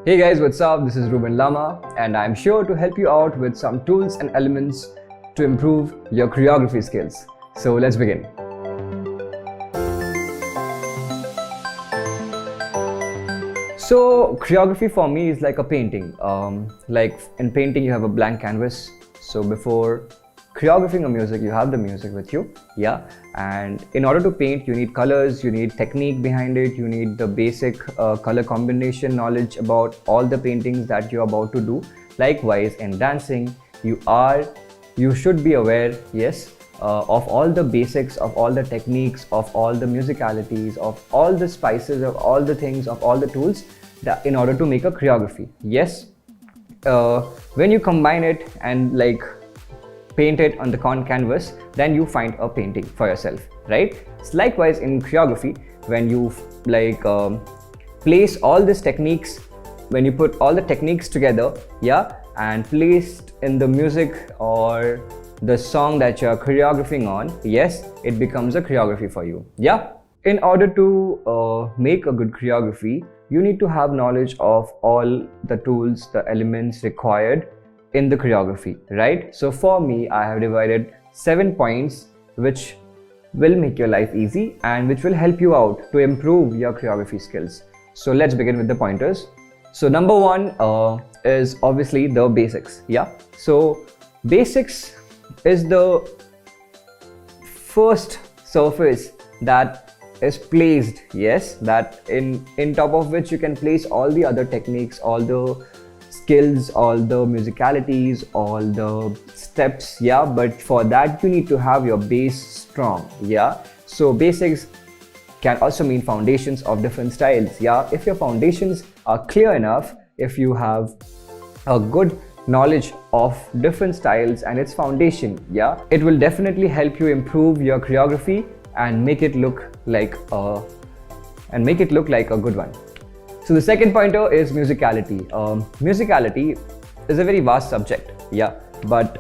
Hey guys, what's up? This is Reuben Lama and I'm sure to help you out with some tools and elements to improve your choreography skills. So let's begin. So choreography for me is like a painting. Like in painting you have a blank canvas. So before choreographing a music, you have the music with you, yeah, and in order to paint you need colors, you need technique behind it, you need the basic color combination knowledge about all the paintings that you're about to do. Likewise in dancing you should be aware, yes, of all the basics, of all the techniques, of all the musicalities, of all the spices, of all the things, of all the tools that in order to make a choreography. Yes, when you combine it and like paint it on the canvas, then you find a painting for yourself, right? So likewise in choreography, when you place all these techniques, when you put all the techniques together, yeah, and placed in the music or the song that you're choreographing on, yes, it becomes a choreography for you, yeah. In order to make a good choreography, you need to have knowledge of all the tools, the elements required in the choreography, right? So for me, I have divided 7 points which will make your life easy and which will help you out to improve your choreography skills. So let's begin with the pointers. So number one is obviously the basics, yeah. So basics is the first surface that is placed, yes, that in top of which you can place all the other techniques, all the skills, all the musicalities, all the steps, yeah. But for that you need to have your base strong, yeah. So basics can also mean foundations of different styles, yeah. If your foundations are clear enough, if you have a good knowledge of different styles and its foundation, yeah, it will definitely help you improve your choreography and make it look like a good one. So the second pointer is musicality. Musicality is a very vast subject, yeah, but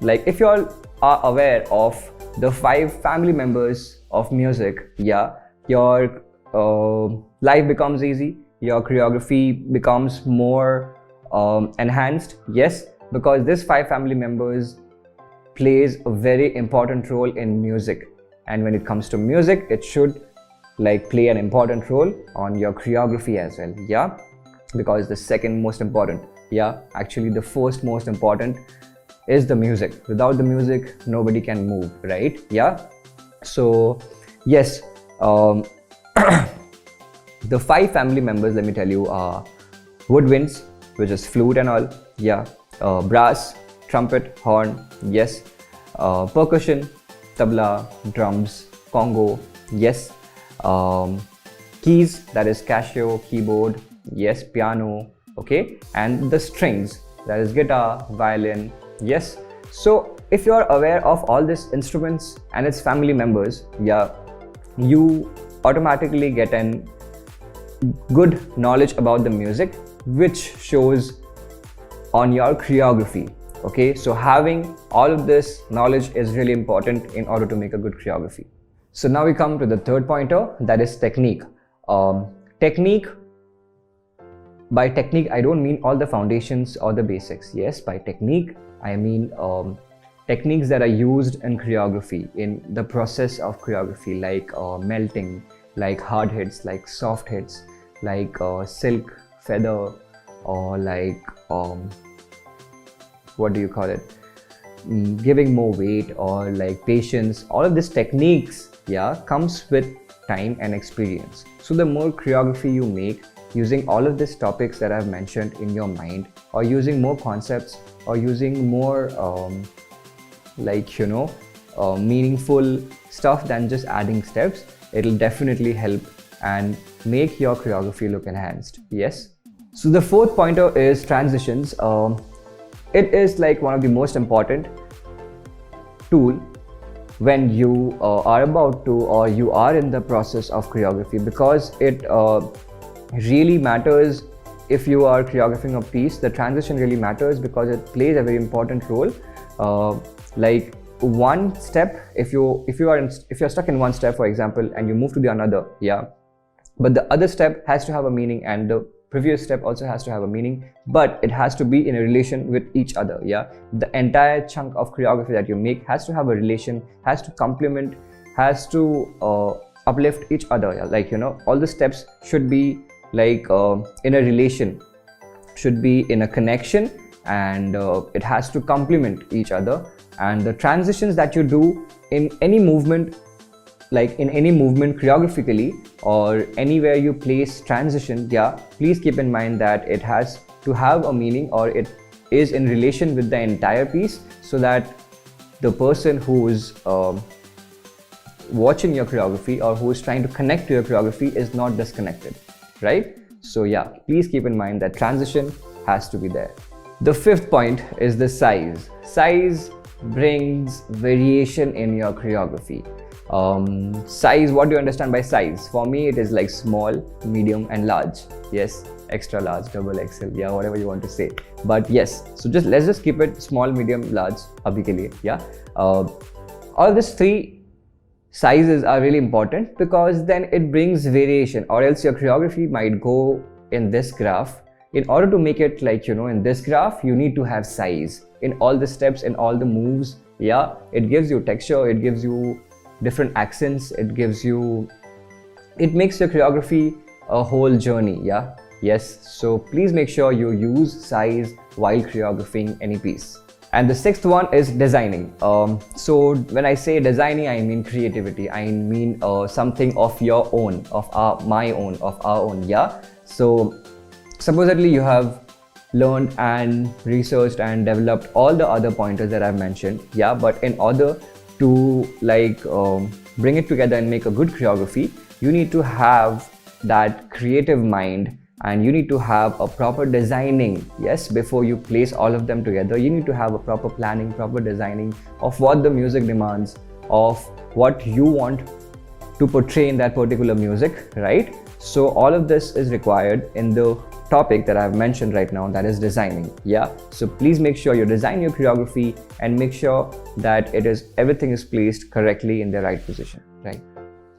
like if you all are aware of the 5 family members of music, yeah, your life becomes easy, your choreography becomes more enhanced, yes, because this 5 family members plays a very important role in music, and when it comes to music, it should like play an important role on your choreography as well, yeah, because the second most important, yeah, actually the first most important is the music. Without the music nobody can move, right? Yeah. So yes, the 5 family members, let me tell you, are woodwinds, which is flute and all, yeah, brass, trumpet, horn, yes, percussion, tabla, drums, congo, yes, keys, that is Casio, keyboard, yes, piano, okay, and the strings, that is guitar, violin, yes. So if you are aware of all these instruments and its family members, yeah, you automatically get an good knowledge about the music, which shows on your choreography, okay. So having all of this knowledge is really important in order to make a good choreography. So now we come to the third pointer, that is technique. Technique, by technique I don't mean all the foundations or the basics, yes, by technique I mean techniques that are used in choreography, in the process of choreography, like melting, like hard hits, like soft hits, like silk, feather, or like what do you call it, giving more weight, or like patience. All of these techniques, yeah, comes with time and experience. So the more choreography you make using all of these topics that I've mentioned in your mind, or using more concepts, or using more like, you know, meaningful stuff than just adding steps, it'll definitely help and make your choreography look enhanced, yes. So the fourth pointer is transitions. It is like one of the most important tool when you are about to, or you are in the process of choreography, because it really matters. If you are choreographing a piece, the transition really matters because it plays a very important role. Like one step, if you're stuck in one step, for example, and you move to the another, yeah, but the other step has to have a meaning, and the previous step also has to have a meaning, but it has to be in a relation with each other. Yeah, the entire chunk of choreography that you make has to have a relation, has to complement, has to uplift each other. Yeah? Like, you know, all the steps should be like in a relation, should be in a connection, and it has to complement each other. And the transitions that you do in any movement, like in any movement choreographically or anywhere you place transition, yeah, please keep in mind that it has to have a meaning, or it is in relation with the entire piece, so that the person who's watching your choreography or who is trying to connect to your choreography is not disconnected, right? So yeah, please keep in mind that transition has to be there. The fifth point is the size. Size brings variation in your choreography. Size, what do you understand by size? For me, it is like small, medium and large. Yes, extra large, double XL, yeah, whatever you want to say. But yes, so let's just keep it small, medium, large abhi ke liye, yeah. All these three sizes are really important, because then it brings variation, or else your choreography might go in this graph. In order to make it like, you know, in this graph, you need to have size in all the steps, in all the moves. Yeah, it gives you texture, it gives you different accents, it makes your choreography a whole journey. Yeah, yes, so please make sure you use size while choreographing any piece. And the sixth one is designing. So when I say designing, I mean creativity. I mean something of your own, of our own. Yeah. So supposedly you have learned and researched and developed all the other pointers that I've mentioned. Yeah. But in order to like bring it together and make a good choreography, you need to have that creative mind, and you need to have a proper designing. Yes, before you place all of them together, you need to have a proper planning, proper designing of what the music demands, of what you want to portray in that particular music, right? So all of this is required in the topic that I've mentioned right now, that is designing. Yeah, so please make sure you design your choreography and make sure that everything is placed correctly in the right position, right?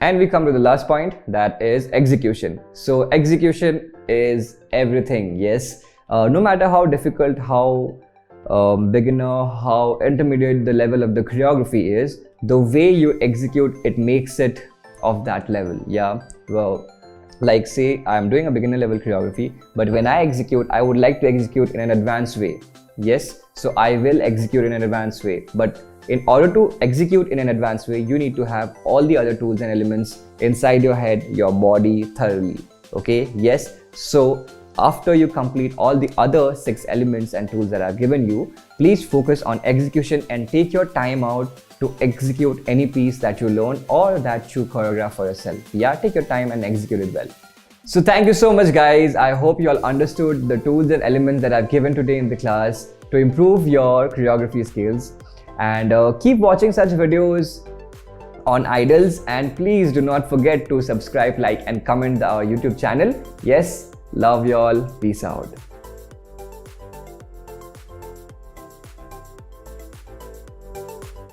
And we come to the last point, that is execution. So execution is everything. Yes, no matter how difficult, how beginner, how intermediate the level of the choreography is, the way you execute it makes it of that level. Yeah, well, like say I'm doing a beginner level choreography, but when I execute, I would like to execute in an advanced way. Yes, so I will execute in an advanced way, but in order to execute in an advanced way, you need to have all the other tools and elements inside your head, your body thoroughly. Okay, yes. So after you complete all the other 6 elements and tools that I've given you, please focus on execution and take your time out to execute any piece that you learn or that you choreograph for yourself. Yeah, take your time and execute it well. So thank you so much, guys. I hope you all understood the tools and elements that I've given today in the class to improve your choreography skills. And keep watching such videos on IDALS, and please do not forget to subscribe, like and comment our YouTube channel. Yes, love y'all. Peace out.